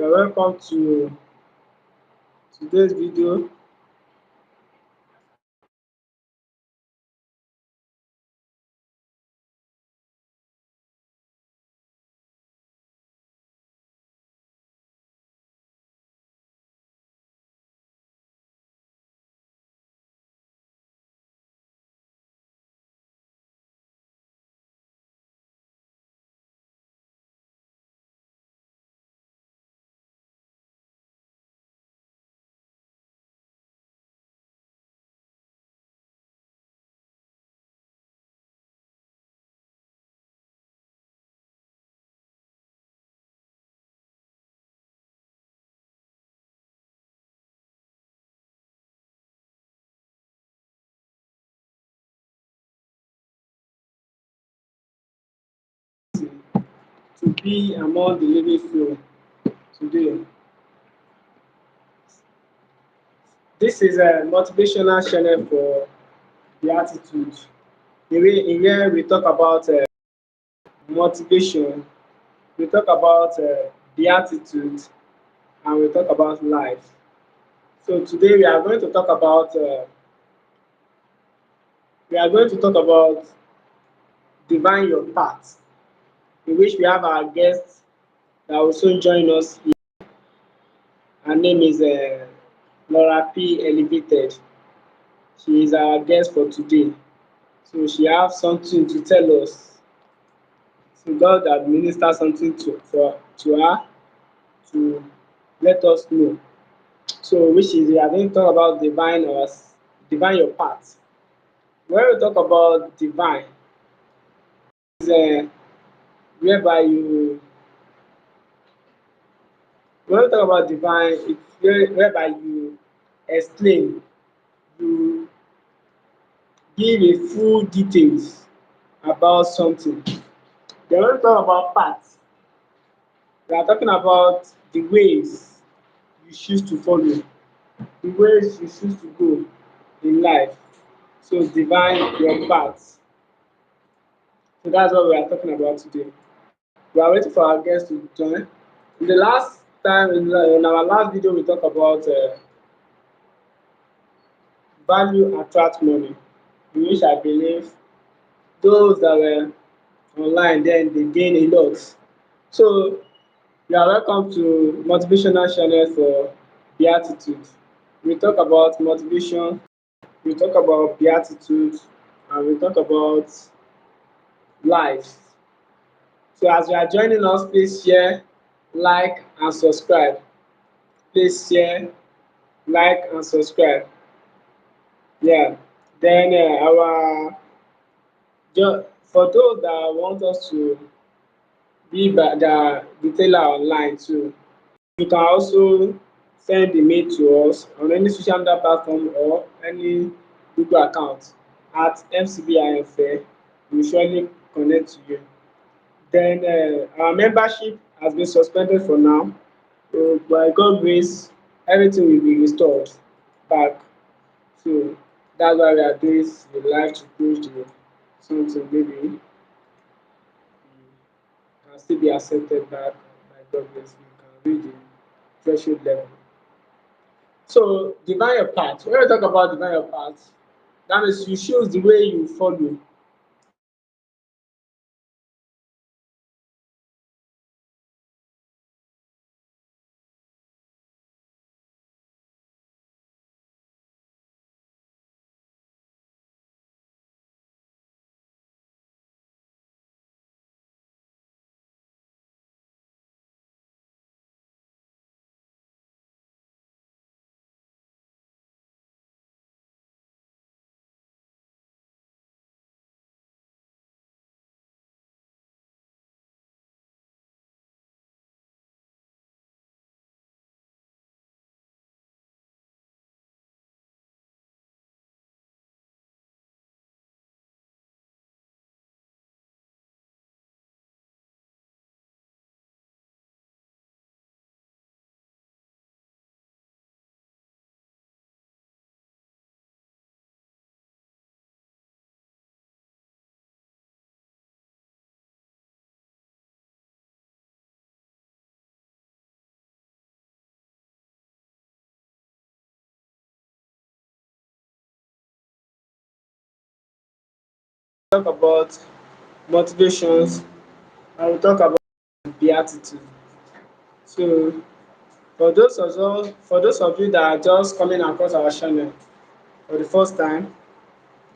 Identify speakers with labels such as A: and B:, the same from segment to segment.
A: You're welcome to today's video. To be among the living few today. This is a motivational channel for the attitude. In here we talk about motivation, we talk about the attitude, and we talk about life. So today we are going to talk about divine your path, in which we have our guest that will soon join us. Her name is Laura P. Elevated. She is our guest for today. So she has something to tell us. So God has ministered something to her to let us know. So which is we are going to talk about divine your path. When we talk about divine, is whereby you when we talk about divine, it's whereby you explain, you give a full details about something. Then when we talk about path, we are talking about the ways you choose to follow, the ways you choose to go in life. So divine your path. So that's what we are talking about today. We are waiting for our guests to join. In the last time, in our last video, we talked about value attract money, in which I believe those that were online then they gain a lot. So you are welcome to motivational channel for beatitude. We talk about motivation, we talk about beatitude, and we talk about life. So as you are joining us, please share, like, and subscribe. Please share, like, and subscribe. Yeah. Then for those that want us to be the retailer online too, you can also send a mail to us on any social media platform or any Google account at MCB Ayanfe. We will surely connect to you. Then our membership has been suspended for now. So by God grace, everything will be restored back. So that's why we are doing the live to push the something maybe can still be accepted back by God grace. We can reach the threshold level. So divine your path. When we talk about divine your path, that means you choose the way you follow. talk about motivations, and we talk about beatitude. So for those of you that are just coming across our channel for the first time,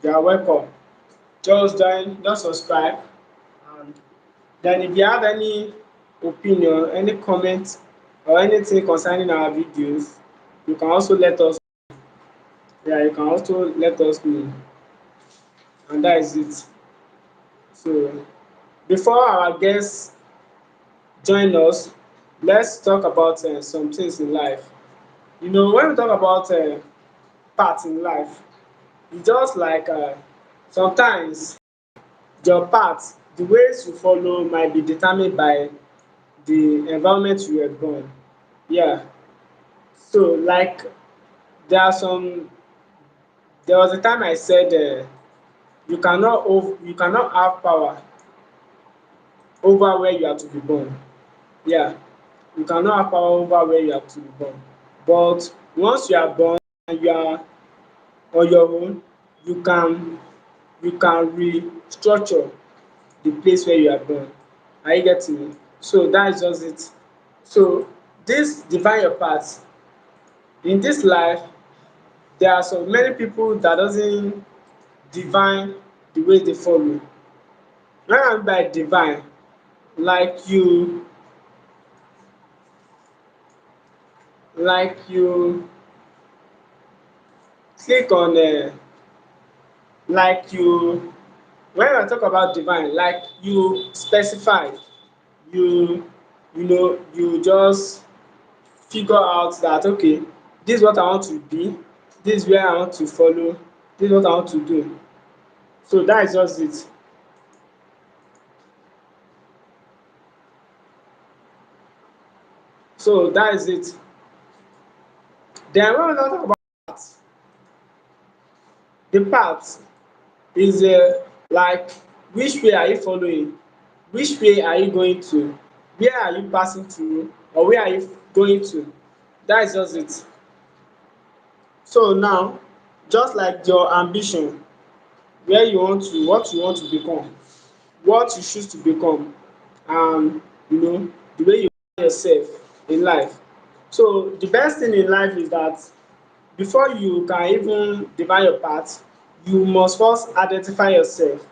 A: you are welcome. Just join, just subscribe, and then if you have any opinion, any comment, or anything concerning our videos, you can also let us, yeah, you can also let us know, and that is it. So before our guests join us, let's talk about some things in life. You know, when we talk about path in life, it's just like sometimes your path, the ways you follow might be determined by the environment you were born. Yeah. So like there was a time I said you cannot have power over where you are to be born. Yeah. You cannot have power over where you are to be born. But once you are born and you are on your own, you can restructure the place where you are born. Are you getting me? So that is just it. So this define your path. In this life, there are so many people that doesn't divine the way they follow. When I mean by divine, like you click on like you when I talk about divine, like you specify, you you just figure out that okay, this is what I want to be, this is where I want to follow, this is what I want to do. So that is just it. So that is it. Then when we now talk about path, the path is like which way are you following, which way are you going to, where are you passing through, or where are you going to. That is just it. So now, just like your ambition, where you want to, what you want to become, what you choose to become, and the way you see yourself in life. So the best thing in life is that before you can even define your path, you must first identify yourself.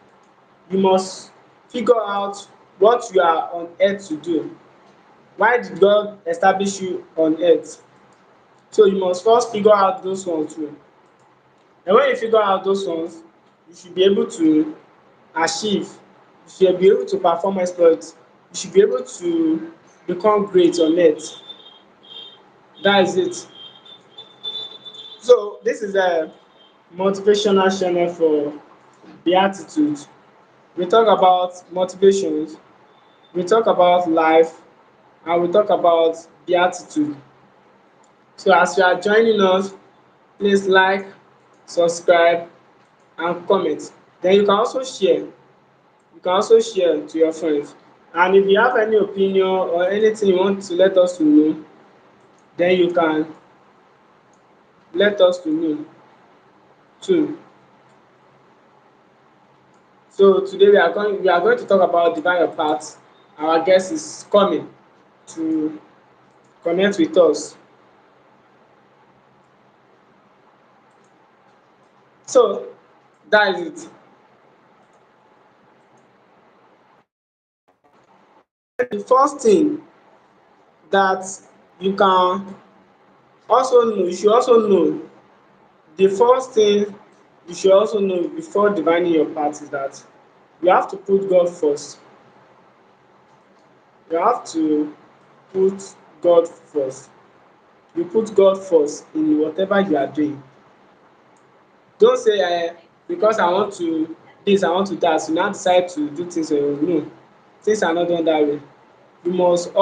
A: You must figure out what you are on earth to do. Why did God establish you on earth? So you must first figure out those ones too. And when you figure out those ones, you should be able to achieve, you should be able to perform exploits, you should be able to become great on earth. That is it. So this is a motivational channel for beatitude. We talk about motivations, we talk about life, and we talk about beatitude. So as you are joining us, please like, subscribe, and comment. Then you can also share. You can also share to your friends. And if you have any opinion or anything you want to let us to know, then you can let us to know too. So today we are going to talk about divine your path. Our guest is coming to connect with us. So that is it. The first thing that you can also know, you should also know, the first thing you should also know before divining your path is that you have to put God first. You have to put God first. You put God first in whatever you are doing. Don't say because I want to this, I want to that, so now decide to do things on your own. No, things are not done that way. You must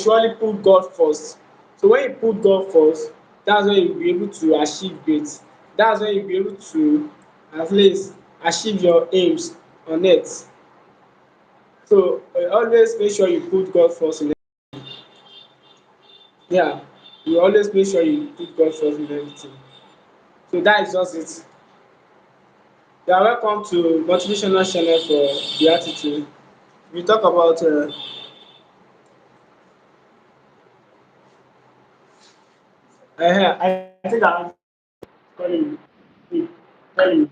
A: surely put God first. So when you put God first, that's when you'll be able to achieve great. That's when you'll be able to at least achieve your aims on earth. So always make sure you put God first in. Yeah, you always make sure you put God first in everything. So that is just it. You are welcome to Motivational Channel for Gratitude. We talk about I think I'm calling you. Calling you.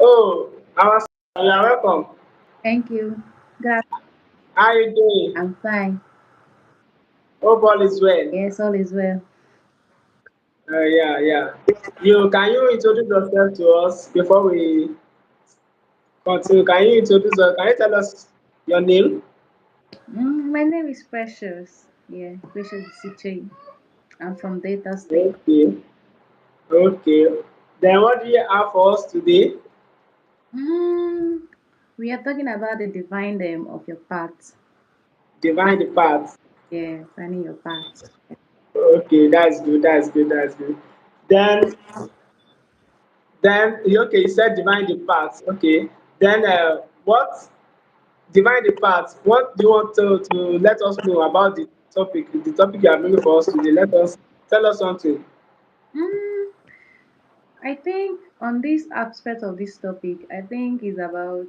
A: Oh, you are welcome.
B: Thank you. Good.
A: How are you doing?
B: I'm fine.
A: Hope all is well.
B: Yes, all is well.
A: Yeah, yeah. Can you introduce yourself to us before we continue? Can you tell us your name?
B: My name is Precious. Yeah, Precious Isiche. I'm from Data State.
A: Okay, okay. Then what do you have for us today?
B: Mm, we are talking about the divine name of your path.
A: Divine the path.
B: Yeah, finding your path.
A: Okay, that's good. That's good. That's good. Then, okay, you said divine the path. Okay. Then, what divine the path? What do you want to let us know about the topic? The topic you are bringing for us today. Tell us something.
B: Mm, I think on this aspect of this topic, I think is about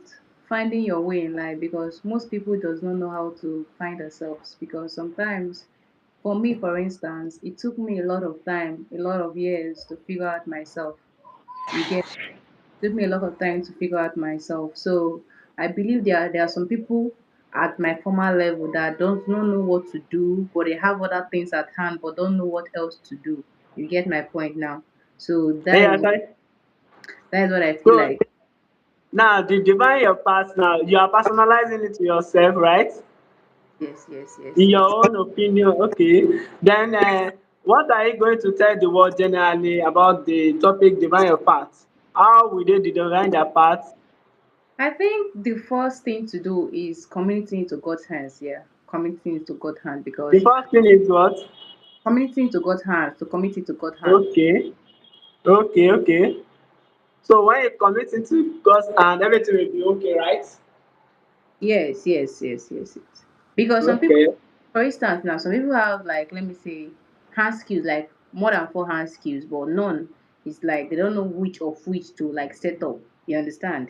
B: finding your way in life because most people does not know how to find themselves because sometimes for me, for instance, it took me a lot of time, a lot of years to figure out myself. You get took me a lot of time to figure out myself. So I believe there are some people at my former level that don't not know what to do, but they have other things at hand, but don't know what else to do. You get my point now. So
A: Yeah, okay.
B: that is what I feel
A: So
B: like.
A: now the divine your path now, you are personalizing it to yourself, right?
B: Yes, yes, yes,
A: In your
B: yes.
A: own opinion, okay. Then what are you going to tell the world generally about the topic divine your path? How will they divine their path?
B: I think the first thing to do is committing into God's hands. Yeah, committing into God's hand
A: The
B: because
A: first thing is what?
B: committing to God's hands, to commit it to God's hand.
A: Okay, okay, okay. So when you commit into God's hand, everything will be okay, right?
B: Yes, yes, yes, yes, yes. Because some people,
A: Okay.
B: for instance, now some people have like, let me say, hand skills, like more than four hand skills, but none is like they don't know which of which to like set up. You understand?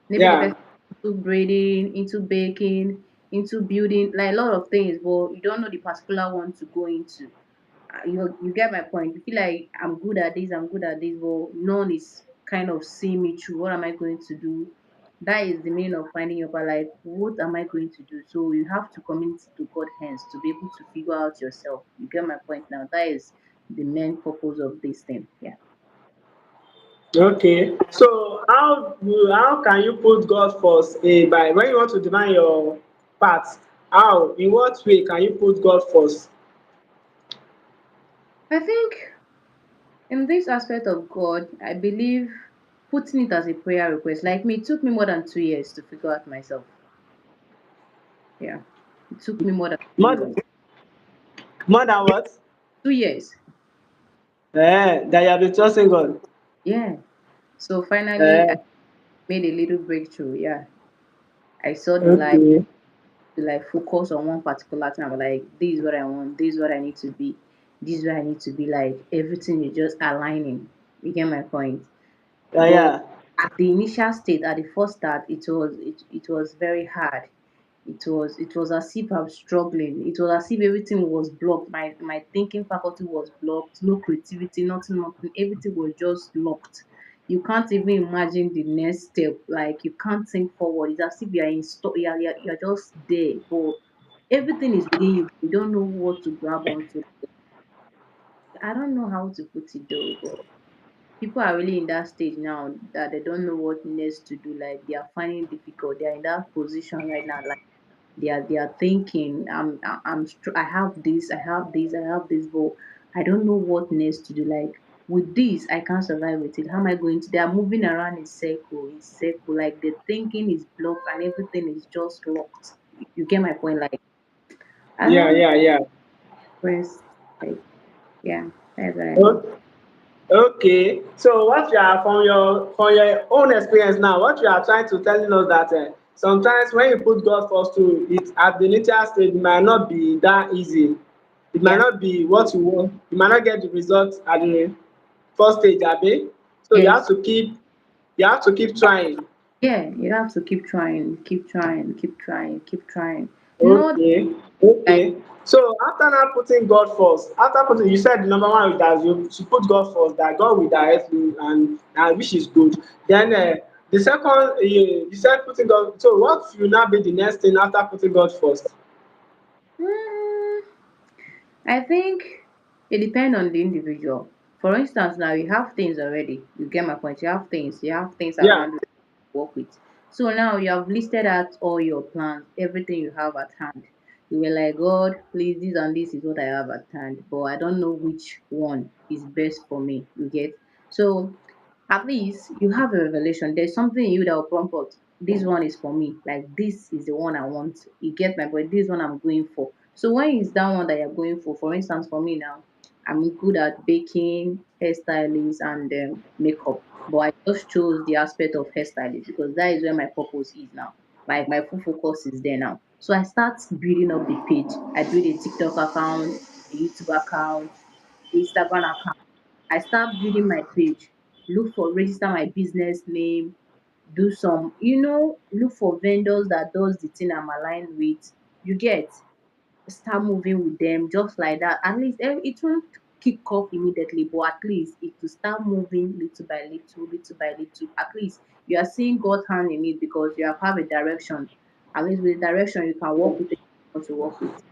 B: Maybe the
A: Yeah.
B: person into braiding, into baking, into building, like a lot of things, but you don't know the particular one to go into. You get my point. You feel like I'm good at this, but none is kind of seeing me through. What am I going to do? That is the meaning of finding your path. Like, what am I going to do? So you have to commit to God's hands to be able to figure out yourself. You get my point now. That is the main purpose of this thing. Yeah.
A: Okay. So how can you put God first? By when you want to define your path, how in what way can you put God first?
B: I think in this aspect of God, I believe putting it as a prayer request. Like me, it took me more than 2 years to figure out myself. Yeah. It took me more than two
A: More
B: years.
A: more than what?
B: 2 years.
A: That you have been trusting God.
B: Yeah. So finally, I
A: Eh,
B: made a little breakthrough. Yeah. I saw the light
A: okay.
B: to like focus on one particular thing. I'm like, this is what I want. This is what I need to be. This is what I need to be. Like everything is just aligning. You get my point. But
A: Yeah.
B: at the initial state, at the first start, it was very hard. It was as if I'm struggling. It was as if everything was blocked. My thinking faculty was blocked. No creativity, nothing, nothing. Everything was just locked. You can't even imagine the next step. Like you can't think forward. It's as if you're in store. You're just there, but everything is within you. You don't know what to grab onto. I don't know how to put it though, but people are really in that stage now that they don't know what next to do. Like they are finding it difficult. They are in that position right now. Like they are thinking, I have this, I have this, I have this, but I don't know what next to do. Like with this, I can't survive with it. How am I going to? They are moving around in circle. Like the thinking is blocked and everything is just locked. You get my point? Like I
A: Yeah,
B: don't
A: yeah, yeah.
B: press. Like yeah, that's what I mean.
A: O- Okay. So what you are from your own experience now, what you are trying to telling us that sometimes when you put God first to it at the initial stage, it might not be that easy. It might
B: Yeah.
A: not be what you want. You might not get the result at the first stage, abi. So you have
B: Yes.
A: to keep. You have to keep trying.
B: Yeah, you have to keep trying, keep trying, keep trying, keep trying. Not
A: Okay,
B: like
A: okay. So after now putting God first, after putting, you said the number one is that you should put God first, that God will direct you, and which is good. Then the second, you said putting God. So what will now be the next thing after putting God first?
B: mm, I think it depends on the individual. For instance, now you have things already. You get my point. You have things
A: Yeah.
B: around you to work with. So now you have listed out all your plans, everything you have at hand. You were like, God, please, this and this is what I have at hand, but I don't know which one is best for me. You get? So at least you have a revelation. There's something in you that will prompt out. This one is for me. Like this is the one I want. You get my point. This one I'm going for. So when it's that one that you're going for instance, for me now, I'm good at baking, hairstylist, and makeup. But I just chose the aspect of hairstylist because that is where my purpose is now. Like my full focus is there now. So I start building up the page. I build a TikTok account, a YouTube account, Instagram account. I start building my page, look for register my business name, do some, look for vendors that does the thing I'm aligned with. You get, start moving with them just like that. At least it won't kick off immediately, but at least it will start moving little by little, little by little. At least you are seeing God's hand in it because you have a direction. At least with the direction you can work with it you want to work with.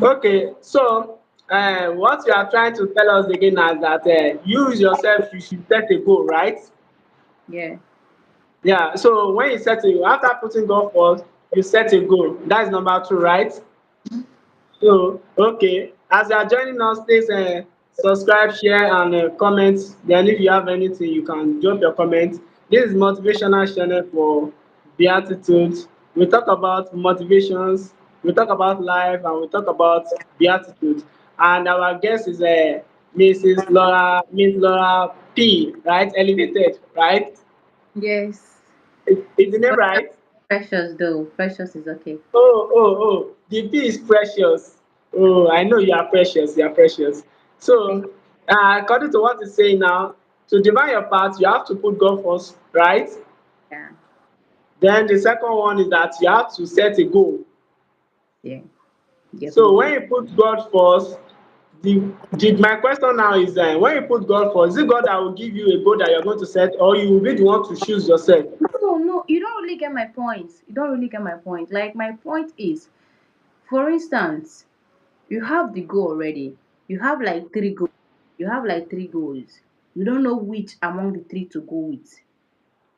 A: Okay. So what you are trying to tell us again is that you yourself you should set a goal, right?
B: Yeah.
A: Yeah. So when you set a after putting God first, you set a goal. That is number two, right? So, okay, as you are joining us, please subscribe, share, and comment. Then, if you have anything, you can drop your comment. This is motivational channel for beatitude. We talk about motivations, we talk about life, and we talk about beatitude. And our guest is Miss Laura P. Right, elevated, right?
B: Yes.
A: Is the name right?
B: Precious though. Precious is okay.
A: The P is precious. Oh, I know you are precious. You are precious.
B: Thank
A: So, according to what it's saying now, to divine your path, you have to put God first, right?
B: Yeah.
A: Then the second one is that you have to set a goal.
B: Yeah.
A: So when
B: Definitely.
A: you put God first, my question now is when you put God first, is it God that will give you a goal that you're going to set, or you will be the one to choose yourself?
B: No, no, you don't really get my point. You don't really get my point. Like my point is, for instance, you have the goal already. You have like three goals. You have like three goals. You don't know which among the three to go with.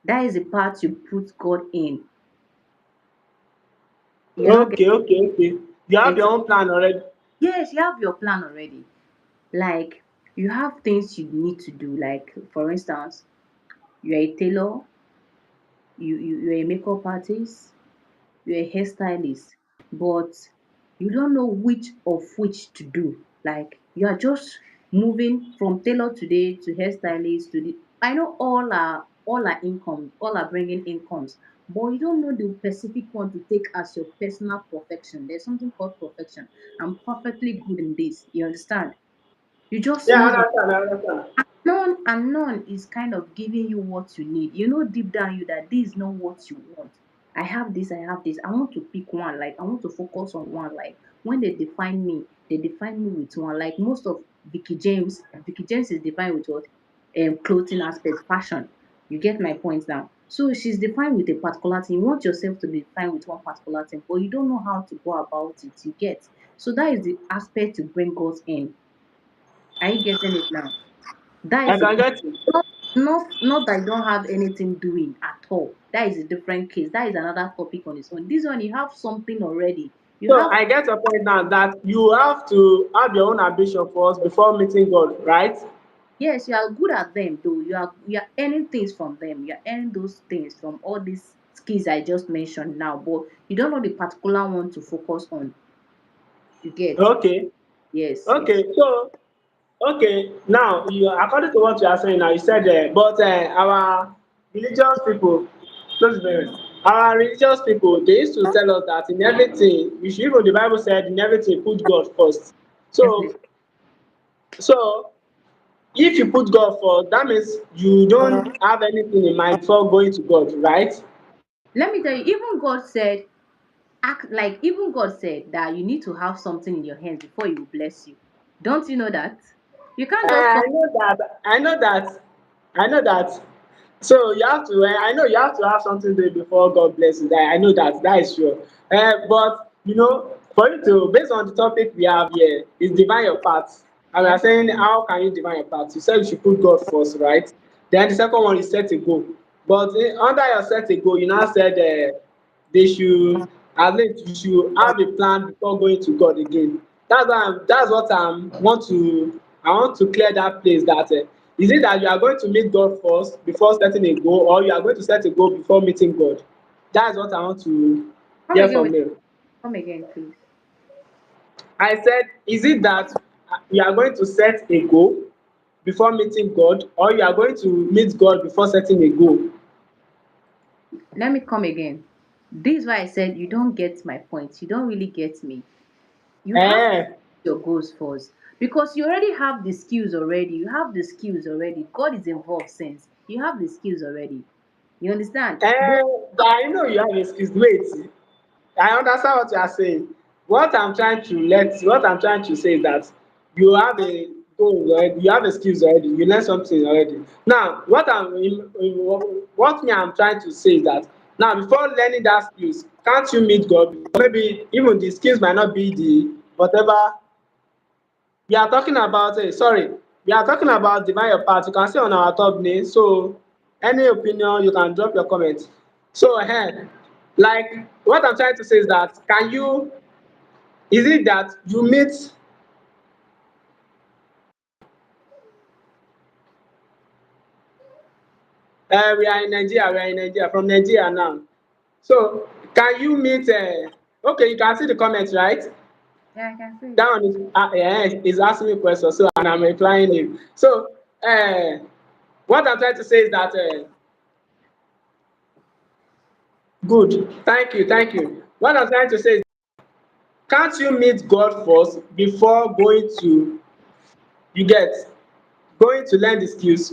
B: That is the part you put God in. You're not
A: Okay. You have your
B: getting
A: own plan already.
B: yes, you have your plan already. Like you have things you need to do. Like for instance, you're a tailor, you're a makeup artist, you're a hairstylist, but you don't know which of which to do. Like you are just moving from tailor today to hairstylist to the. I know all are incomes, all are bringing incomes, but you don't know the specific one to take as your personal perfection. There's something called perfection. I'm perfectly good in this. You understand? You just
A: Yeah,
B: know that
A: I understand.
B: none is kind of giving you what you need. You know deep down you that this is not what you want. I have this, I have this. I want to pick one. Like I want to focus on one. Like when they define me with one. Like most of Vicky James, Vicky James is defined with what? Clothing aspect, fashion. You get my point now. So she's defined with a particular thing. You want yourself to be defined with one particular thing, but you don't know how to go about it. You get. So that is the aspect to bring God in. Are you getting it now? That
A: I
B: is a
A: can get you.
B: not that you don't have anything doing at all. That is a different case. That is another topic on its own. This one you have something already. You
A: So
B: have
A: I get your point now that you have to have your own ambition first before meeting God, right?
B: yes, you are good at them though. You are earning things from them. You are earning those things from all these skills I just mentioned now, but you don't know the particular one to focus on. You get
A: Okay.
B: yes, yes.
A: Okay. So now you according to what you are saying now, you said but our religious people, close the mirror. Our religious people they used to tell us that in everything we should even the Bible said in everything put God first. So
B: Definitely.
A: so If you put God first, that means you don't have anything in mind before going to God, right?
B: Let me tell you, even God said, act like even God said that you need to have something in your hands before He will bless you. Don't you know that? You can't just
A: I
B: come.
A: know that. I know that. I know that. So you have to. I know you have to have something to do before God bless you. I know that. That is sure. But you know, for you to, based on the topic we have here, is divine your path. And we are
B: Yeah.
A: saying, how can you divine your path? You said you should put God first, right? Then the second one is set a goal. But under your set a goal, you now said they should, at least you should have a plan before going to God again. That's what I want to clear that place, that is it that you are going to meet God first before setting a goal, or you are going to set a goal before meeting God? That's what I want to
B: Come
A: hear
B: again
A: from
B: with
A: you.
B: come again, please.
A: I said, is it that you are going to set a goal before meeting God, or you are going to meet God before setting a goal?
B: Let me come again. This is why I said you don't get my point. You don't really get me. You have to
A: Eh,
B: set your goals first because you already have the skills already. You have the skills already. God is involved since you have the skills already. You understand? But
A: I know you have excuse. Wait, I understand what you are saying. What I'm trying to say is that you have a goal already, you have a skills already, you learn something already. Now, what me I'm trying to say is that now before learning that skills, can't you meet God? Maybe even the skills might not be the whatever we are talking about. Sorry, we are talking about divine your path. You can see on our thumbnail. So any opinion, you can drop your comment. So like what I'm trying to say is that is it that you meet we are in Nigeria, from Nigeria now. So can you meet okay, you can see the comments, right?
B: yeah, I can see
A: That
B: it.
A: one is asking me question, so and I'm replying him. So what I'm trying to say is that good. Thank you. What I'm trying to say is, can't you meet God first before going to, you get, going to learn the skills?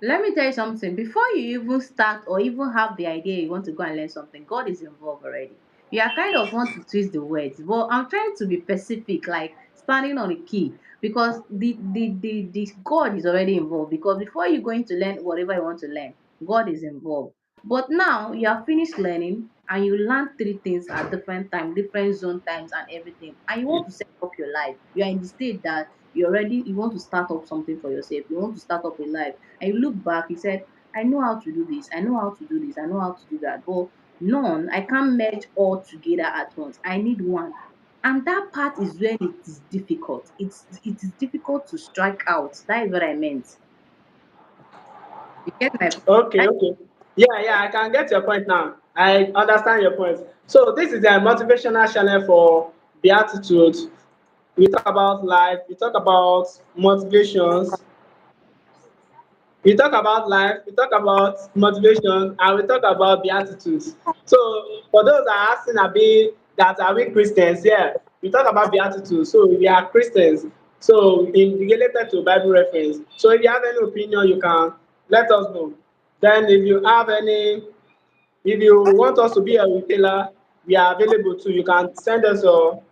B: Let me tell you something. Before you even start or even have the idea you want to go and learn something, God is involved already. You are kind of want to twist the words, but I'm trying to be specific, like standing on the key, because the God is already involved. Because before you going to learn whatever you want to learn, God is involved. But now you have finished learning and you learn three things at different time, different zone times and everything, and you want to set up your life. You are in the state that you want to start up something for yourself. You want to start up a life and you look back, he said, I know how to do this, I know how to do this, I know how to do that. But none, I can't merge all together at once. I need one. And that part is when it is difficult. It is difficult to strike out. That is what I meant. You get my point?
A: Okay. Yeah, I can get your point now. I understand your point. So this is a motivational channel for Beatitude. We talk about life, we talk about motivations, we talk about life, we talk about motivation, and we talk about beatitudes. So for those that are asking that are we Christians? Yeah, we talk about beatitudes. So we are Christians. So in related to Bible reference. So if you have any opinion, you can let us know. Then if you want us to be a retailer, we are available too. You can send us your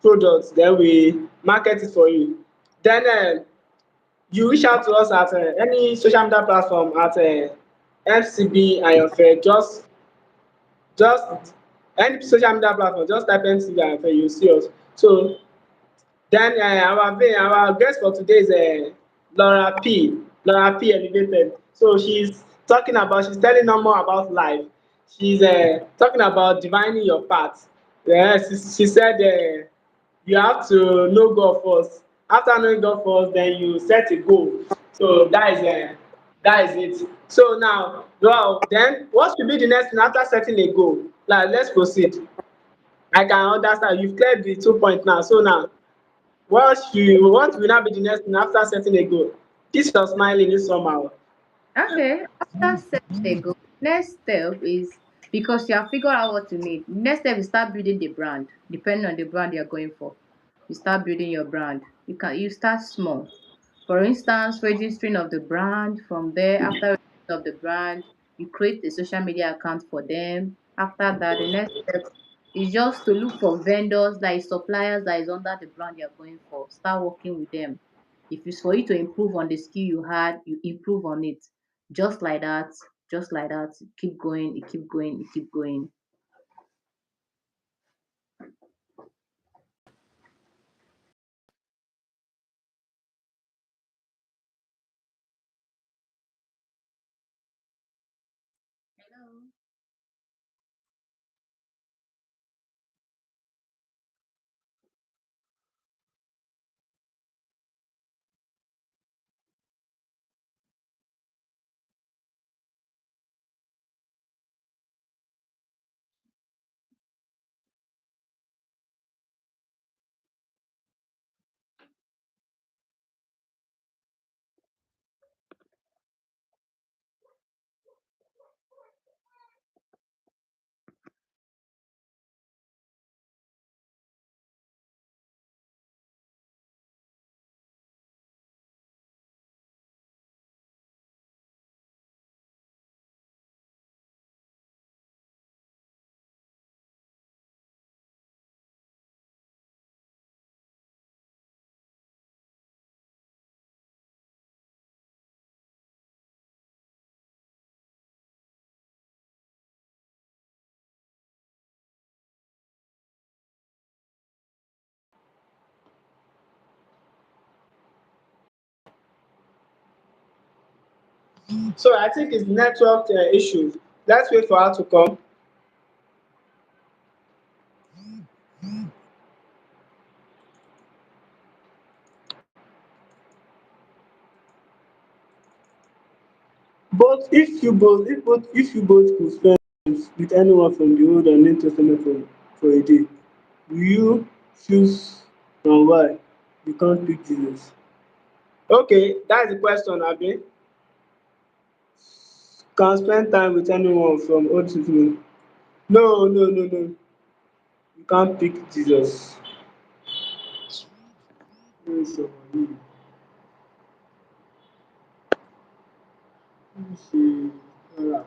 A: products, then we market it for you. Then you reach out to us at any social media platform at FCB Ayanfe. Just any social media platform, just type FCB Ayanfe, you see us. So then our guest for today is Laura P. Laura P. Elevated. So she's telling us more about life. She's talking about divining your path. Yeah, she said you have to know God first. After knowing God first, then you set a goal. So that is it. So now, well, then what should be the next thing after setting a goal? Like, let's proceed. I can understand. You've cleared the 2 points now. So now, what will now be the next thing after setting a goal? This was smiling this somehow.
B: Okay, after setting a goal, next step is because you have figured out what you need. Next step is start building the brand, depending on the brand you're going for. You start building your brand. You start small. For instance, registering of the brand. From there, after registering of the brand, you create a social media account for them. After that, the next step is just to look for vendors, like suppliers that is under the brand you're going for. Start working with them. If it's for you to improve on the skill you had, you improve on it. Just like that, just like that. Keep going, you keep going, you keep going. Hello.
A: So I think it's network issues. Let's wait for her to come. But if you both could spend with anyone from the Old and New Testament for a day, will you choose and why? You can't pick Jesus. Okay, that's the question, Abi. Can spend time with anyone from Old Testament. No, no, no, no. You can't pick Jesus. Yes, let me see. Alright.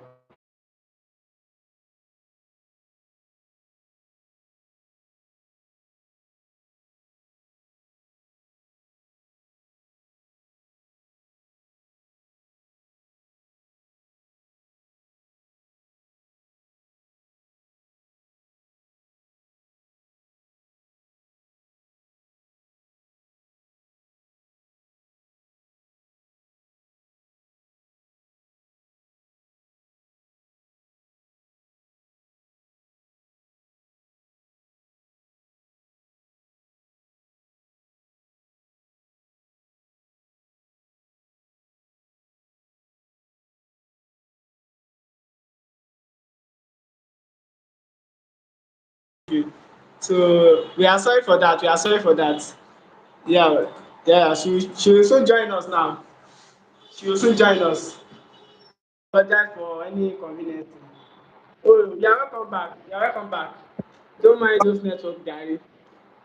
A: So we are sorry for that. We are sorry for that. Yeah, yeah. She will soon join us now. She will soon join us. Apologize for any inconvenience. Oh, you are welcome back. You are welcome back. Don't mind those network, Gary.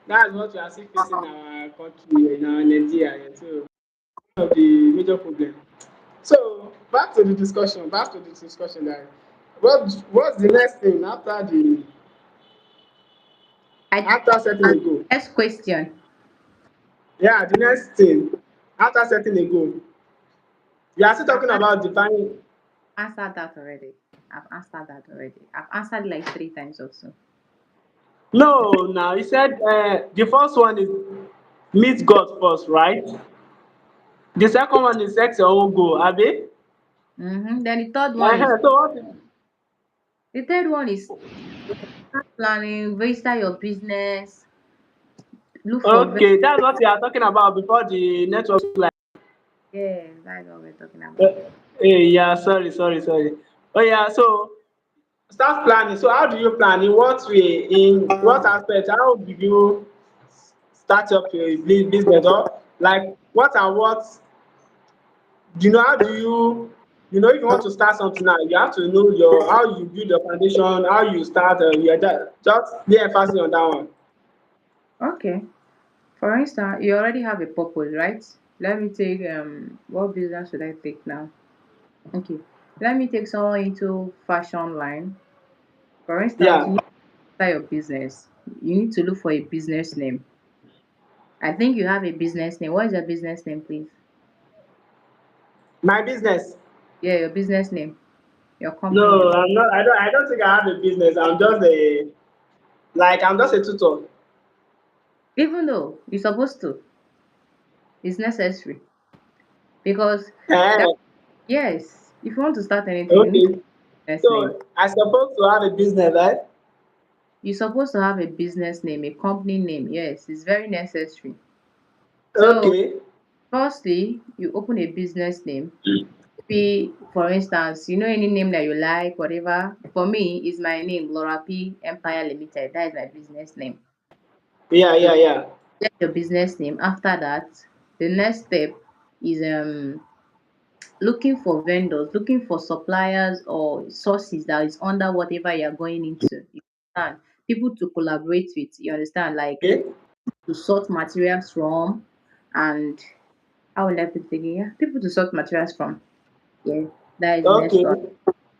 A: That's what we are still facing in our country, in our Nigeria. So one of the major problem. So back to the discussion. Back to the discussion, Gary. What's the next thing
B: I think
A: after setting a goal?
B: next question.
A: Yeah, the next thing after setting a goal. We are still
B: I've
A: talking about defining.
B: answered that already. I've answered that already. I've answered like three times also.
A: No, now he said the first one is meet God first, right? The second one is set your own goal, abi?
B: Then
A: So what is
B: the third one is planning, register your business, look for
A: okay, that's what we are talking about before the network line.
B: yeah, that's what we're talking
A: Uh,
B: about.
A: yeah, sorry. Oh yeah, so start planning. So how do you plan? In what way? In what aspect? How do you start up your business? Or like what and what how do if you want to start something now, you have to know your how you build your foundation, how you start. Yeah, just lay emphasis on that one.
B: Okay. For instance, you already have a purpose, right? Let me take what business should I take now? Okay. Let me take someone into fashion line. For instance, you
A: Yeah,
B: need to start your business. You need to look for a business name. I think you have a business name. What is your business name, please?
A: my business.
B: Yeah, your business name, your company
A: No,
B: name.
A: I'm not. I don't think I have a business. I'm just a tutor.
B: Even though you're supposed to, it's necessary because that
A: Eh,
B: yes, if you want to start anything, you need to
A: okay.
B: have a business name.
A: So I supposed to have a business, right?
B: You're supposed to have a business name, a company name. Yes, it's very necessary. So,
A: Okay.
B: firstly, you open a business name. Maybe, for instance, you know any name that you like, whatever. For me, is my name, Laura P. Empire Limited. That is my business name.
A: Yeah,
B: So,
A: yeah, yeah.
B: get your business name. After that, the next step is looking for vendors, looking for suppliers or sources that is under whatever you're going into. You understand? People to collaborate with. You understand? Like
A: Okay.
B: to sort materials from, and how will I put it again? Yeah, people to sort materials from. Yeah, that is the next
A: Okay.
B: one.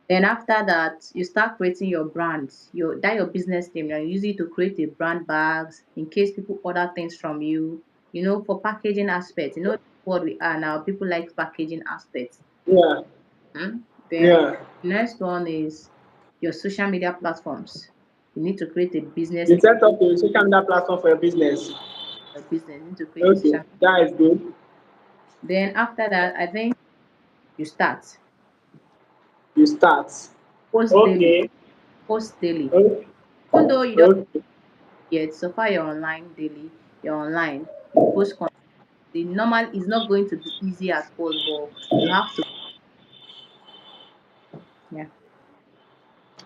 B: Then after that, you start creating your brand. Your business name. You use it to create a brand bags in case people order things from you. You know, for packaging aspects. You know what we are now. People like packaging aspects.
A: Yeah,
B: Then
A: yeah.
B: next one is your social media platforms. You need to create a business
A: You
B: name
A: set up a social media platform for your business.
B: for your business. You need to create a
A: Okay,
B: social.
A: that is good.
B: Then after that, I think you start
A: You start.
B: post daily.
A: Okay.
B: Post daily.
A: Okay.
B: Even though you don't
A: Okay.
B: yet, so far you're online daily. You're online. You post content. The normal is not going to be easy at first, but you have to. Yeah.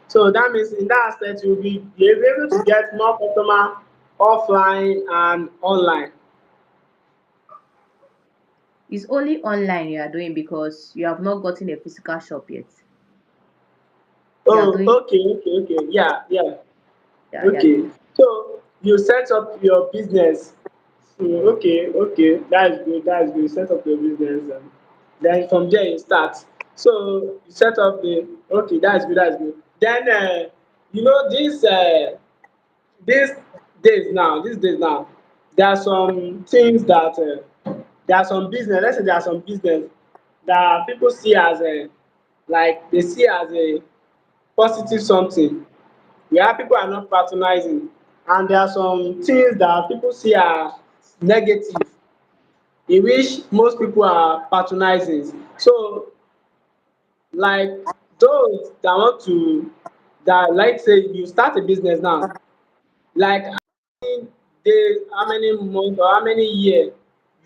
A: So that means in that aspect you'll be able to get more customer offline and online.
B: It's only online you are doing because you have not gotten a physical shop yet. You are
A: Oh,
B: doing.
A: okay, okay, okay. Yeah, yeah.
B: Yeah, you are
A: Okay.
B: doing.
A: So you set up your business. So, okay, okay. That is good. That is good. You set up your business. Then from there you start. So you set up the okay, that's good, that's good. Then you know these these days now, there are some things that there are some business, let's say there are some business that people see as a like they see as a positive something where people are not patronizing, and there are some things that people see as negative in which most people are patronizing. So like those that want to that like say you start a business now, like how many months or how many years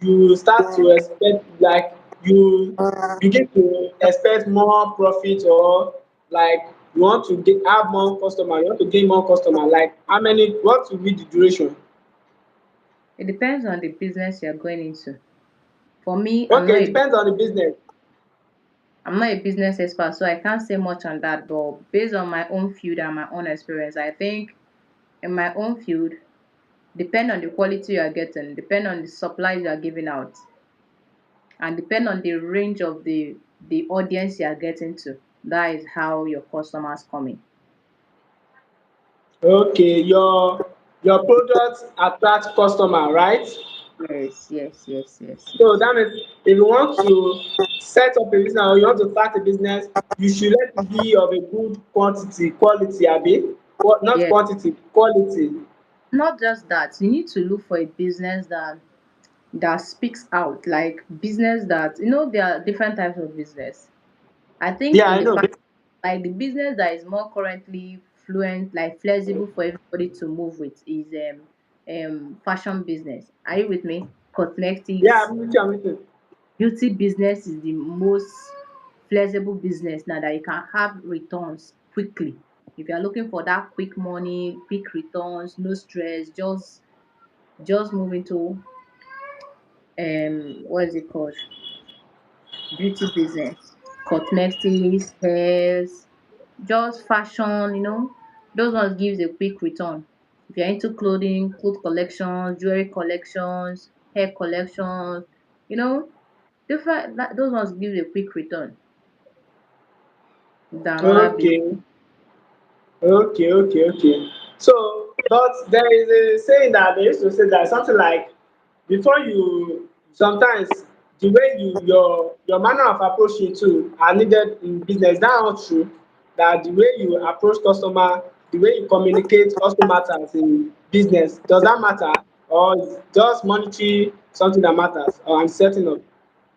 A: you start to expect like you begin to expect more profit, or like you want to have more customer, you want to gain more customer, like how many, what will be the duration?
B: It depends on the business you're going into. For me,
A: Okay, it depends on the business.
B: I'm not a business expert, so I can't say much on that. But based on my own field and my own experience, I think in my own field, depend on the quality you are getting, depend on the supplies you are giving out, and depend on the range of the audience you are getting to. That is how your customers come in.
A: Okay, your product attract customer, right?
B: Yes, yes, yes, yes,
A: So
B: yes.
A: that means if you want to set up a business or you want to start a business, you should let it be of a good quantity, quality, abi? Not
B: Yes.
A: quantity, quality.
B: Not just that, you need to look for a business that speaks out, like business that there are different types of business. I think
A: Yeah,
B: in
A: I
B: the
A: know.
B: like the business that is more currently fluent, like flexible for everybody to move with is fashion business. Are you with me?
A: Yeah,
B: Cosmetics,
A: I'm with you, I'm with you.
B: beauty business is the most flexible business now that you can have returns quickly. If you are looking for that quick money, quick returns, no stress, just move into what is it called? Beauty business, cosmetics, hairs, just fashion, those ones gives a quick return. If you're into clothing, clothes collections, jewelry collections, hair collections, You know, those ones give a quick return than other business.
A: Okay. Okay. So, but there is a saying that they used to say that something like before you sometimes the way your manner of approaching too are needed in business. That not true. That the way you approach customer, the way you communicate also matters in business. Does that matter, or is just monetary something that matters? Or I'm setting up.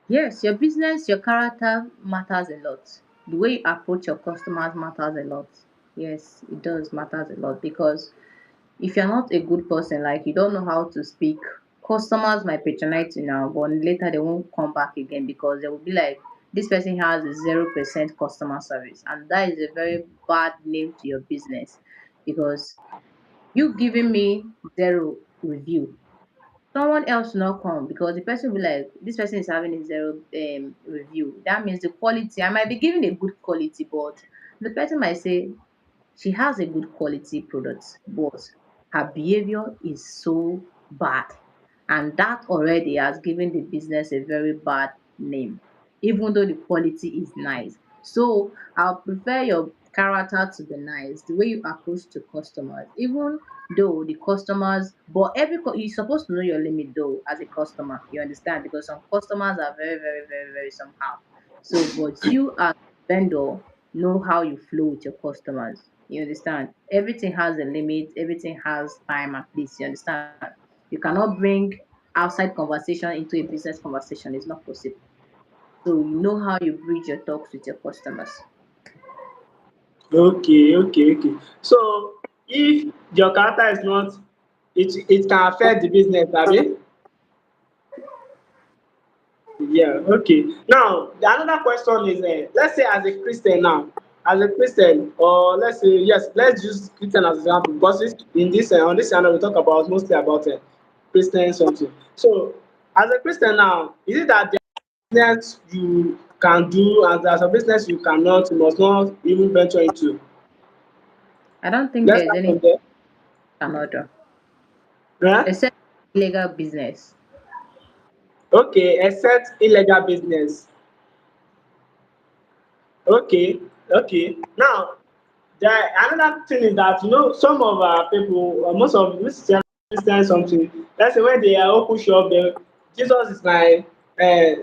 B: Yes, your business, your character matters a lot. The way you approach your customers matters a lot. Yes, it does matters a lot because if you're not a good person, like you don't know how to speak, customers might patronize you now, but later they won't come back again because they will be like, this person has 0% customer service, and that is a very bad name to your business because you giving me zero review, someone else will not come because the person will be like, this person is having a zero review. That means the quality, I might be giving a good quality, but the person might say, she has a good quality product, but her behavior is so bad. And that already has given the business a very bad name, even though the quality is nice. So I'll prefer your character to be nice, the way you approach to customers, even though the customers, but you're supposed to know your limit though as a customer. You understand? Because some customers are very, very, very, very somehow. So, but you as vendor know how you flow with your customers. You understand? Everything has a limit, everything has time and place. You understand? You cannot bring outside conversation into a business conversation. It's not possible. So you know how you bridge your talks with your customers.
A: Okay. So if your character is not, it can affect the business, abi? Yeah, okay. Now, the another question is, let's say as a Christian now, as a Christian, or let's say, yes, let's use Christian as example because in this on this channel we talk about mostly about Christian something. So, as a Christian now, is it that there business you can do and there's a business you cannot, you must not even venture into?
B: I don't think
A: Let's
B: there's
A: start
B: any
A: from there.
B: another
A: Right?
B: except illegal business.
A: Okay, except illegal business. Okay, okay. Now, another thing is that some of our people, most of Christians something. Let's say when they are open shop, Jesus is my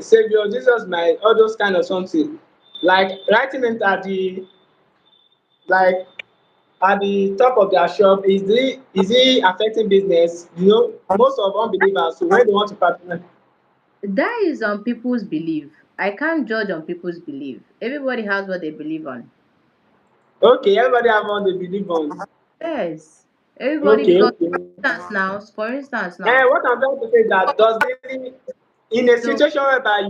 A: savior. Jesus is my all those kind of something. Like writing it at the like at the top of their shop is it affecting business? Most of unbelievers. So when they want to partner,
B: That is on people's belief. I can't judge on people's belief. Everybody has what they believe on.
A: okay, everybody have what they believe on.
B: Yes. Everybody
A: Okay,
B: because
A: okay.
B: for instance
A: And
B: now,
A: what I'm trying to say is that does really in a
B: so
A: situation whereby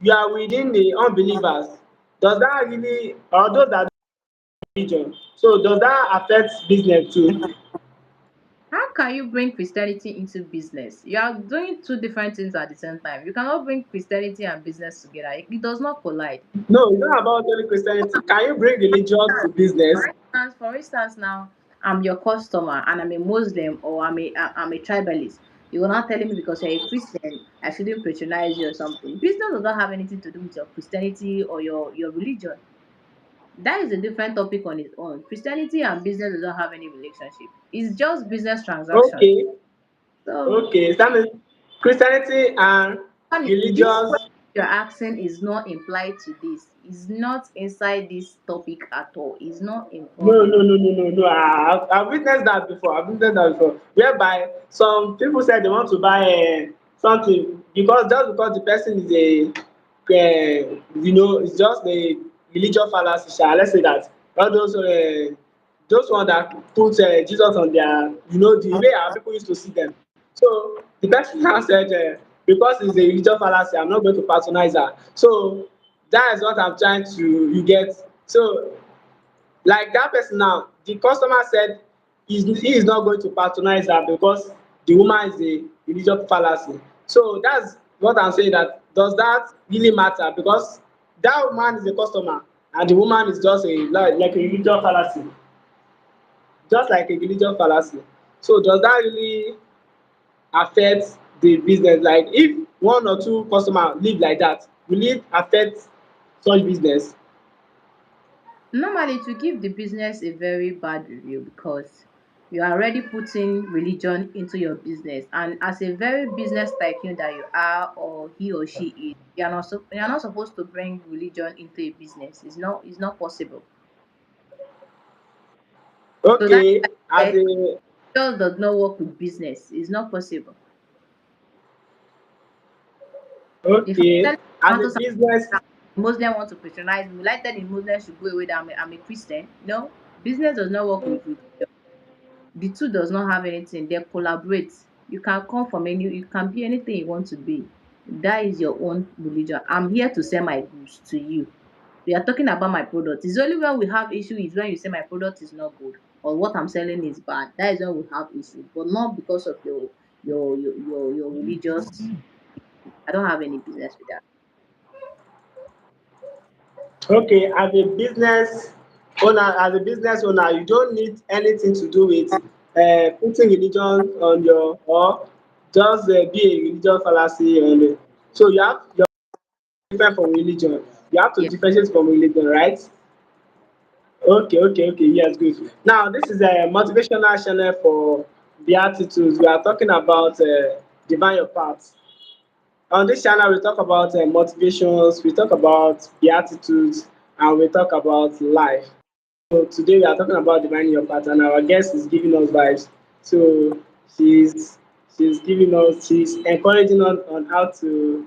A: you are within the unbelievers, does that really or those that do religion, so does that affect business too?
B: how can you bring Christianity into business? You are doing two different things at the same time. You cannot bring Christianity and business together. It does not collide.
A: No, it's not about only Christianity. Can you bring religion to business?
B: For instance, now I'm your customer and I'm a Muslim or I'm a tribalist. You will not telling me because you're a Christian, I shouldn't patronize you or something. Business does not have anything to do with your Christianity or your religion. That is a different topic on its own. Christianity and business does not have any relationship. It's just business transaction.
A: Okay,
B: So
A: okay. So that means Christianity and
B: this
A: religious.
B: question you're asking is not implied to this. It's not inside this topic at all. It's not involved
A: No,
B: in
A: no,
B: this.
A: no, no, no, no. I've witnessed that before. I've witnessed that before. Whereby some people said they want to buy something because just because the person is it's just a religious fallacy. Let's say that all those ones that put Jesus on their, the way our people used to see them. So the person now said, because it's a religious fallacy, I'm not going to patronize her. So that is what I'm trying to you get. So like that person now, the customer said he is not going to patronize her because the woman is a religious fallacy. So that's what I'm saying, that does that really matter? Because that woman is a customer and the woman is just like a religious fallacy, just like a religious fallacy. So does that really affect the business? Like if one or two customer leave like that, will it affect such business?
B: Normally, to give the business a very bad review because you are already putting religion into your business, and as a very business tycoon that you are, or he or she is, you're not supposed to bring religion into a business. It's not possible. So that
A: Okay, as a
B: just does not work with business. It's not possible. If I
A: okay,
B: tell I
A: as
B: want
A: a
B: to
A: business.
B: Muslim want to patronize me, will I tell the Muslim should go away that I'm a Christian? No, business does not work with religion. The two does not have anything. They collaborate. You can come from any, you can be anything you want to be. That is your own religion. I'm here to sell my goods to you. We are talking about my product. It's only when we have issue is when you say my product is not good or what I'm selling is bad. That is when we have issue, but not because of your religious. I don't have any business with that.
A: Okay, as a business owner, you don't need anything to do with putting religion on your, or just be a religious fallacy on it. So you have you're different from religion. You have to
B: Yeah.
A: differentiate from religion, right? Okay, okay, okay. Yes, good. Now this is a motivational channel for Beatitudes. We are talking about divine your path. On this channel, we talk about motivations, we talk about Beatitudes, and we talk about life. So today we are talking about divining your path, and our guest is giving us vibes. So she's she's encouraging us on how to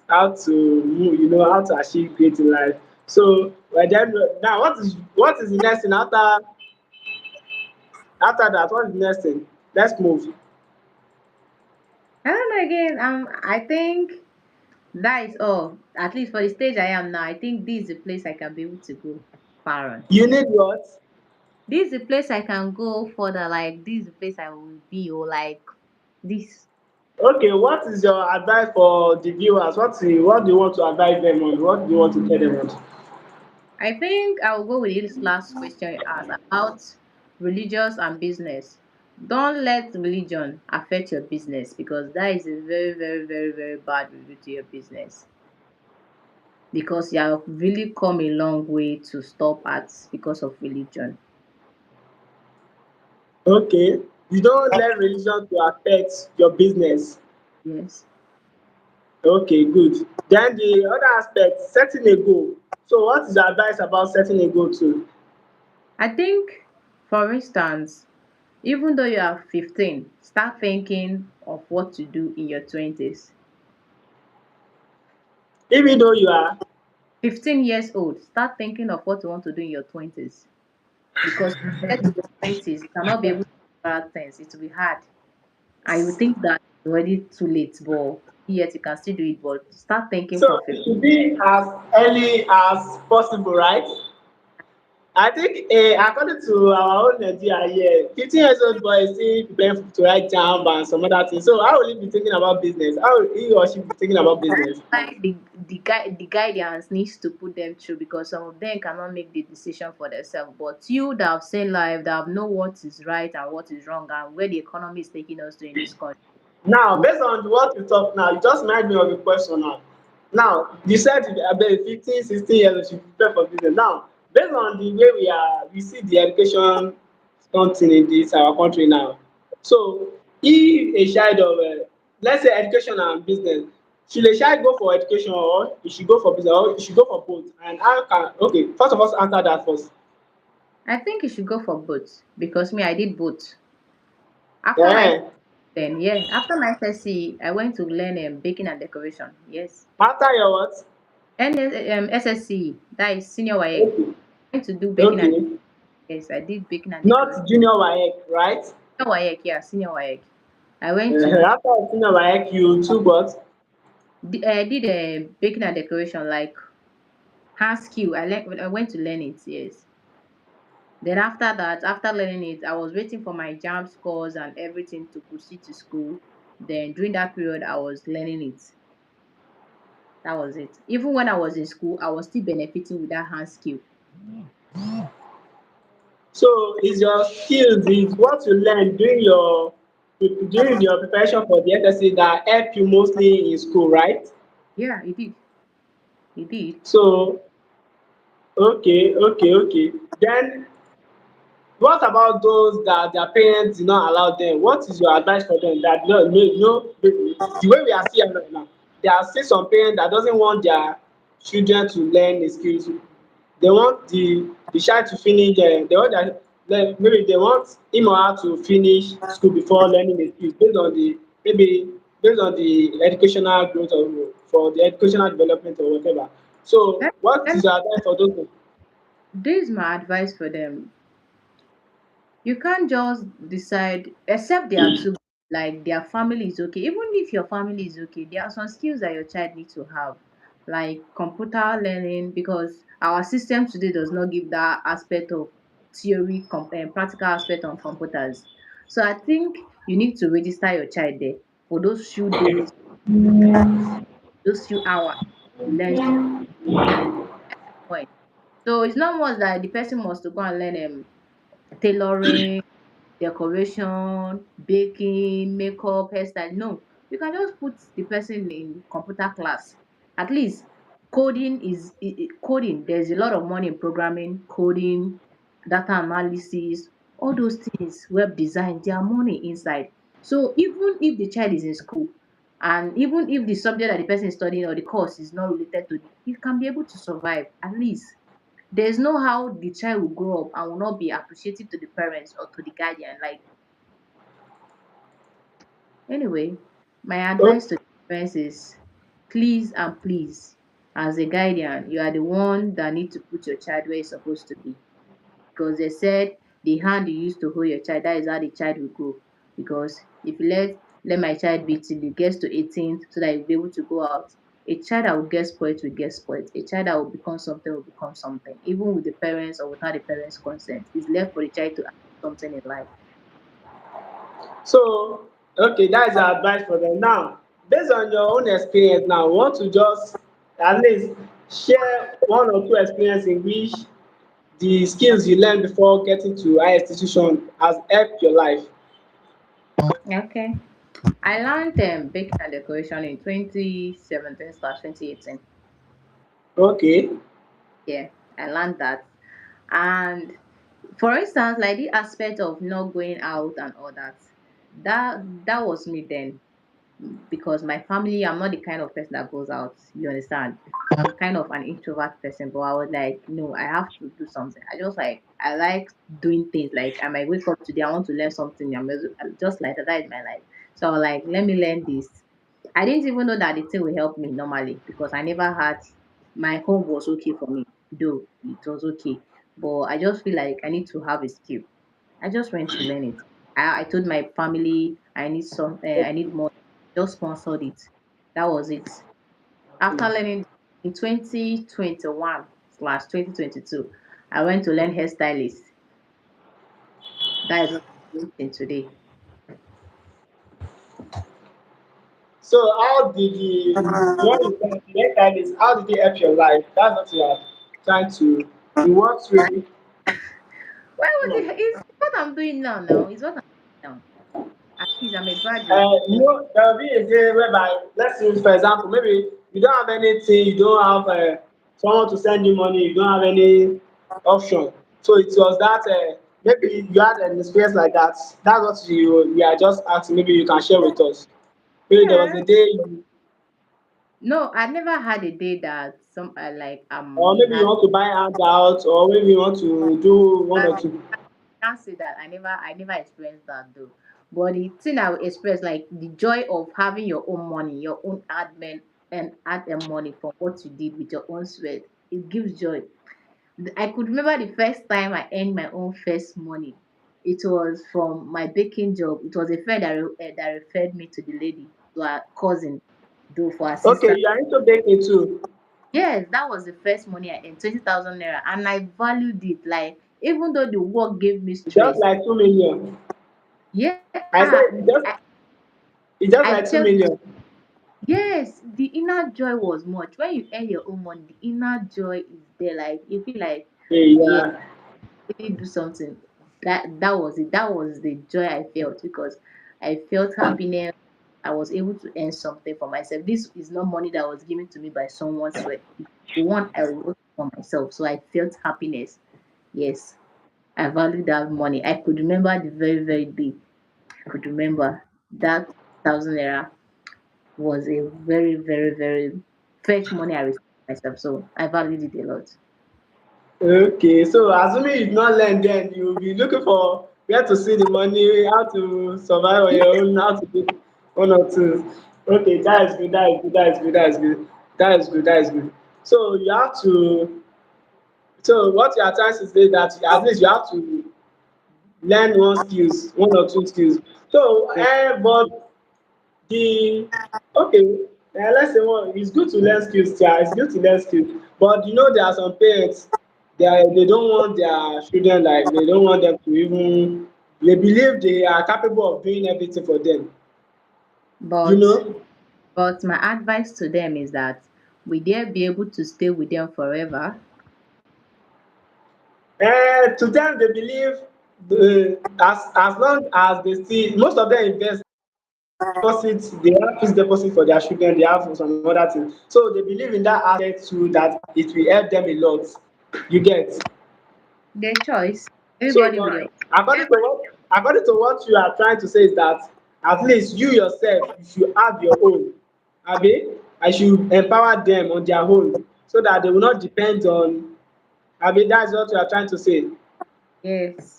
A: move, how to achieve great in life. So well, then now what is the next thing after that? What is the next thing? Let's move.
B: I don't know again. I think that is all. At least for the stage I am now, I think this is the place I can be able to go far on.
A: You need what?
B: This is the place I can go further. Like this is the place I will be, or like this.
A: Okay, what is your advice for the viewers? What do you want to advise them on? What do you want to tell them on?
B: I think I will go with this last question you asked about religious and business. Don't let religion affect your business because that is a very, very, very, very bad review to your business. Because you have really come a long way to stop at because of religion.
A: Okay, you don't let religion to affect your business.
B: Yes.
A: Okay, good. Then the other aspect, setting a goal. So what is your advice about setting a goal too?
B: I think, for instance, even though you are 15, start thinking of what to do in your 20s.
A: Even though you are
B: 15 years old, start thinking of what you want to do in your 20s. Because when you get to your 20s, you cannot be able to do other things. It will be hard. And you think that it's already too late, but yet you can still do it. But start thinking
A: so
B: from
A: it
B: 15.
A: should be as early as possible, right? I think according to our own Nigeria here, 15 years old boy is still preparing to write JAMB and some other things. So how will he be thinking about business? How will he or she be thinking about business?
B: Why the guidance needs to put them through because some of them cannot make the decision for themselves. But you that have seen life, that have know what is right and what is wrong and where the economy is taking us to in this country.
A: Now, based on what you talk now, you just remind me of a question now. Now, you said about 15, 16 years old should prepare for business. Now, based on the way we see the education something in this our country now. So, if a child of, let's say education and business, should a child go for education or he should go for business or he should go for both? And how can, okay, first of all, answer that first.
B: I think you should go for both because me, I did both. After my
A: Eh,
B: then yeah, after my SSC, I went to learn baking and decoration. Yes.
A: after your what?
B: And SSC, that is senior WAEC.
A: Okay,
B: I went to do baking and
A: okay.
B: yes, I did baking and decoration.
A: Not junior WAEC, right?
B: Senior WAEC, yeah, senior WAEC. I went to
A: After senior WAEC, you took what?
B: I did a baking and decoration like hand skill. I went to learn it. Yes. Then after that, after learning it, I was waiting for my jam scores and everything to proceed to school. Then during that period, I was learning it. That was it. Even when I was in school, I was still benefiting with that hand skill.
A: So is your skills is what you learn during your during your preparation for the SSC that help you mostly in school, right?
B: Yeah, it did. It did.
A: So okay. Then what about those that their parents did not allow them? What is your advice for them? That no, the way we are seeing right now, there are still some parents that doesn't want their children to learn the skills. They want the child to finish. They want maybe they want him or her to finish school before learning the skills based on the maybe based on the educational growth or for the educational development or whatever. So
B: Let,
A: what
B: let me,
A: is your advice for those?
B: this is my advice for them. You can't just decide, except they are too, like their family is okay. Even if your family is okay, there are some skills that your child needs to have, like computer learning, because our system today does not give that aspect of theory, practical aspect on computers. So I think you need to register your child there for those few days, those few hours to learn point. So it's not much that the person must to go and learn tailoring, decoration, baking, makeup, hairstyle. No, you can just put the person in computer class. At least coding is coding. There's a lot of money in programming, coding, data analysis, all those things, web design. There are money inside. So even if the child is in school, and even if the subject that the person is studying or the course is not related to it, he can be able to survive at least. There's no how the child will grow up and will not be appreciative to the parents or to the guardian. Like, anyway, my
A: Okay.
B: advice to the parents is please and please, as a guardian, you are the one that need to put your child where it's supposed to be. Because they said the hand you use to hold your child, that is how the child will grow. Because if you let my child be till he gets to 18 so that he'll be able to go out, a child that will get spoiled will get spoiled. A child that will become something will become something. Even with the parents or without the parents' consent, it's left for the child to achieve something in life.
A: So, okay, that's your advice for them. Now, based on your own experience now, we want to just at least share one or two experience in which the skills you learned before getting to higher institution has helped your life.
B: Okay. I learned baking and decoration in 2017/2018.
A: Okay.
B: Yeah, I learned that. And for instance, like the aspect of not going out and all that, that was me then. Because my family, I'm not the kind of person that goes out. You understand? I'm kind of an introvert person, but I was like, no, I have to do something. I like doing things. Like I might wake up today, I want to learn something. Just like that. That is my life. So I was like, let me learn this. I didn't even know that the thing will help me normally because I never had my home was okay for me, though it was okay. But I just feel like I need to have a skill. I just went to learn it. I told my family I need more. Just sponsored it. That was it. After learning in 2021/2022, I went to learn hairstylist. That is what I'm doing today.
A: So, how did the when you learn the next time is how did it help your life? That's what you are trying to. In what way?
B: Why
A: Come
B: was
A: on.
B: it's what I'm doing now now. It's what I'm doing now. At least I'm a graduate.
A: There will be a day whereby, let's say, for example, maybe you don't have anything, you don't have someone to send you money, you don't have any option. So it was that maybe you had an experience like that. That's what you are just asking. Maybe you can share with us. Maybe there was
B: Yeah.
A: a day, you,
B: No, I never had a day that some like
A: or maybe you
B: had
A: want to buy handout, or maybe you want to do one or two.
B: can't say that I never experienced that though. But the thing I will experience like the joy of having your own money, your own admin and add the money from what you did with your own sweat. It gives joy. I could remember the first time I earned my own first money. It was from my baking job. It was a friend that referred me to the lady, to her cousin, though for her
A: Okay,
B: sister.
A: you are into baking too.
B: Yes, that was the first money I earned, 20,000 naira, and I valued it. Like even though the work gave me
A: Just
B: stress,
A: like 2 million.
B: yeah,
A: I said it's just
B: I
A: like two
B: tell
A: million.
B: yes, the inner joy was much. When you earn your own money, the inner joy is there. Like you feel like,
A: Hey,
B: yeah,
A: yeah.
B: really do something. That was it. That was the joy I felt because I felt happiness. I was able to earn something for myself. This is not money that was given to me by someone sweat. The one I worked for myself. So I felt happiness. Yes, I value that money. I could remember the very, very day. I could remember that 1,000 naira was a very, very, very fresh money I received myself. So I valued it a lot.
A: Okay, so assuming you did not learn then, you will be looking for where to see the money, how to survive on your own, how to do one or two. Okay, that is good, that is good, that is good, that is good, that is good, that is good. So you have to, so what you are trying to say that at least you have to learn one skills, one or two skills. So,
B: Yeah.
A: but the okay, let's say one, it's good to learn skills, yeah, it's good to learn skills. But you know there are some parents, they don't want their children, like they don't want them to even, they believe they are capable of doing everything for them, you
B: But
A: know.
B: but my advice to them is that will they be able to stay with them forever?
A: To them they believe as long as they see, most of them invest deposit, they have fixed deposit for their children, they have some other things, so they believe in that aspect too, that it will help them a lot, you get.
B: Their choice.
A: So,
B: Everybody with
A: but
B: their
A: according to what you are trying to say is that at least you yourself, you should have your own, abi, I should empower them on their own so that they will not depend on, abi, that's what you are trying to say.
B: yes.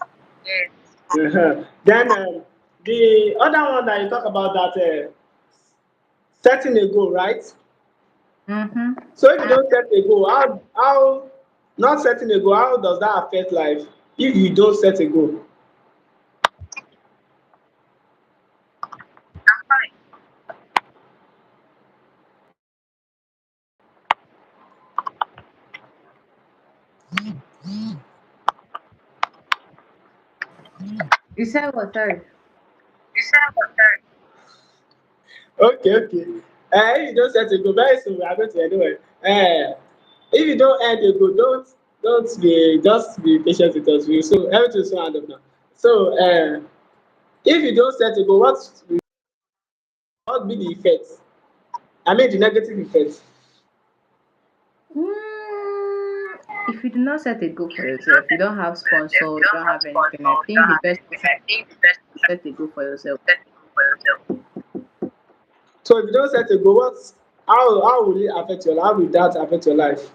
A: Then the other one that you talk about, that setting a goal, right?
B: Mm-hmm.
A: So if you don't set a goal, how not setting a goal, how does that affect life if you don't set a goal?
B: You said what? Sorry.
A: Okay, okay. If you don't set a goal, very soon we are going to anyway. If you don't end a goal, don't be, just be patient with us. So everything is so hand up now. So if you don't set a goal, what be the effects? I mean the negative effects.
B: If you do not set a goal for yourself, you don't have sponsor, you don't have anything. I think the best option is to set a goal for yourself.
A: So if you don't set a goal, how will it affect your life? How will that affect your life?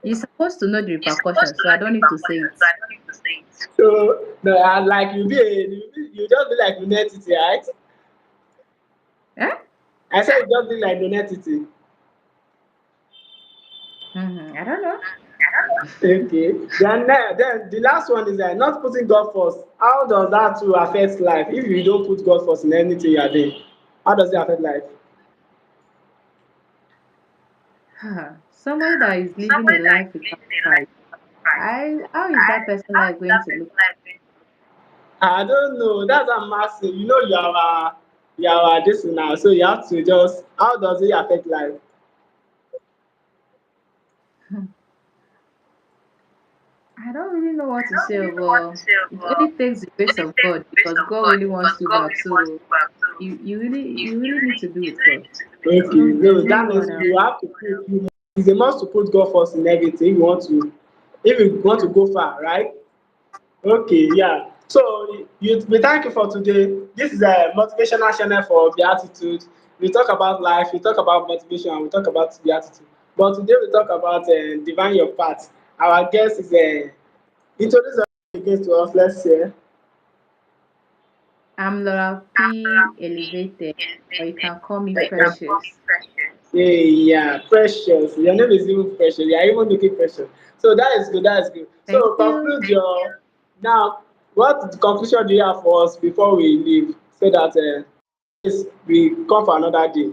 B: You're supposed to know the repercussions, so I don't need to say it.
A: So no, like you just be like Lunetity, right?
B: Eh?
A: I said you just be like Lunetity.
B: Mm-hmm. I don't know.
A: Okay. Then the last one is not putting God first. How does that too affect life? If you don't put God first in anything you are doing, how does it affect life?
B: Somebody that is living a life without Christ, how is that person life going to look?
A: I don't know. That's a massive. You know you are our this now, so you have to just, how does it affect life?
B: I don't really know what to say, but it only takes the grace of God because God really wants you back. So you really need to be with God.
A: Okay,
B: There's
A: so
B: no
A: that
B: no
A: means
B: other.
A: you have to it's a must to put God first in everything if you want to go far, right? Okay, yeah. So we thank you for today. This is a motivational channel for Beatitude. We talk about life, we talk about motivation, and we talk about Beatitude. But today we talk about divine your path. Our guest is introduce yourself again to us. Let's say,
B: I'm Laura P. Elevated, or you can call me Precious.
A: hey, yeah, precious. Your name is even precious. You are even looking precious. So that is good. That is good.
B: Thank
A: So
B: you.
A: conclude your now. What conclusion do you have for us before we leave, so that we come for another day?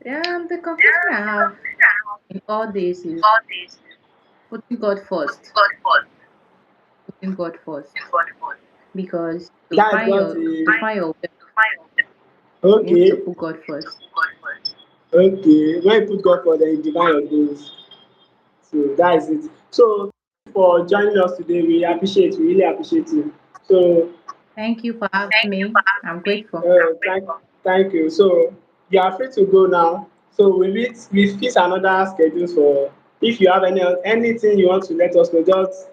B: The conclusion I have in all this is putting God first. Putting God first. Because
A: That is what the
B: to find your way, you need to
A: okay,
B: put God first.
A: okay. When you put God for, then you divine your goals. So that is it. So for joining us today, we appreciate, we really appreciate you. So
B: Thank you for having me. I'm grateful.
A: Thank you. So you are free to go now. So we fix another schedule for if you have anything you want to let us know, just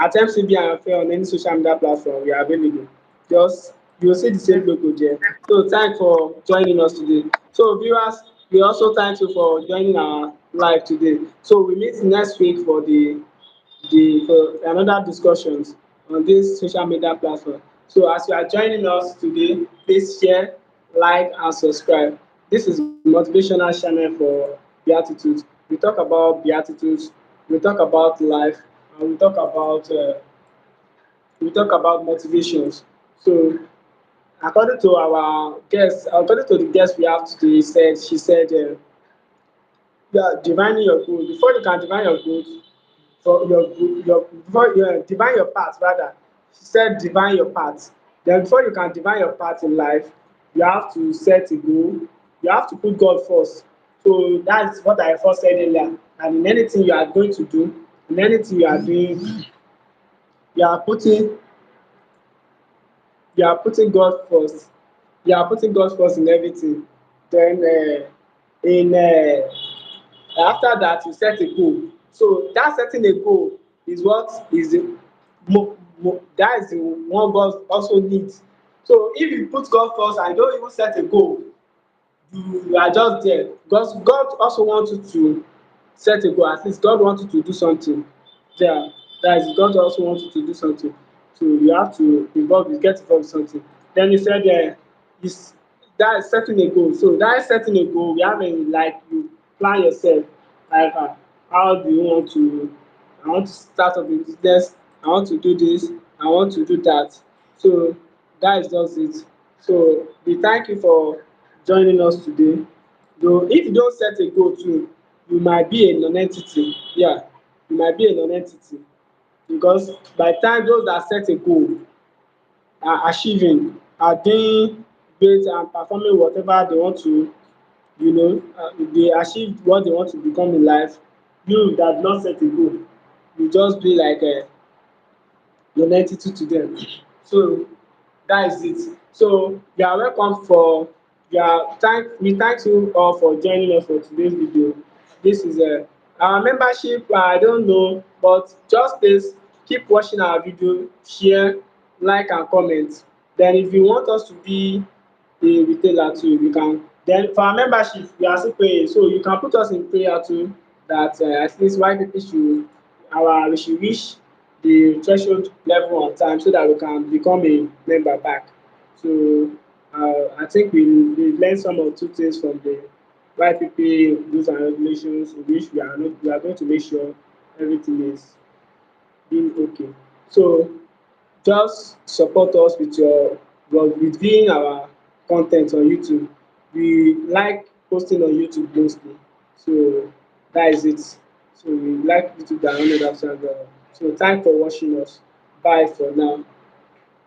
A: attempt to be Ayanfe on any social media platform we are available. Just you will see the same logo there. So thanks for joining us today. So viewers, we also thank you for joining our live today. So we meet next week for the for another discussions on this social media platform. So as you are joining us today, please share, like, and subscribe. This is motivational channel for Beatitudes. We talk about Beatitudes, we talk about life, and we talk about motivations. So according to the guest we have today, she said, yeah, divining your goal. Before you can divine your goals, for your before you divine your path rather, she said divine your path. Then before you can divine your path in life, you have to set a goal. You have to put God first. So that's what I first said earlier. And in anything you are going to do, in anything you are doing, you are putting you are putting God first. You are putting God first in everything. Then in after that you set a goal. So that setting a goal is what is the that is the one God also needs. So if you put God first and you don't even set a goal, you are just there, because God also wants you to set a goal. At least God wants you to do something. Yeah, that is, God also wants you to do something. So you have to get involved with something. Then he said is that is setting a goal. So that is setting a goal. We have a, like, you plan yourself, like how do you want to, I want to start up a business, I want to do this, I want to do that. So that is just it. So we thank you for joining us today. Though if you don't set a goal too, you might be a non-entity. Yeah, you might be a non-entity, because by the time those that set a goal are achieving, are doing great and performing whatever they want to, if they achieve what they want to become in life, you that did not set a goal, you just be like non-entity to them. So that is it. So you are welcome for we thank you all for joining us for today's video. This is our membership. I don't know, but just please keep watching our video, share, like, and comment. Then if you want us to be a retailer too, we can. Then for our membership we are still paying, so you can put us in prayer too, that at least white people should we should reach the threshold level on time, so that we can become a member back. So I think we learn some or two things from the YPP rules and regulations, in which we are going to make sure everything is being okay. So just support us with with viewing our content on YouTube. We like posting on YouTube mostly. So that is it. So we like YouTube than any other channel. So thanks for watching us. Bye for now.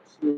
A: So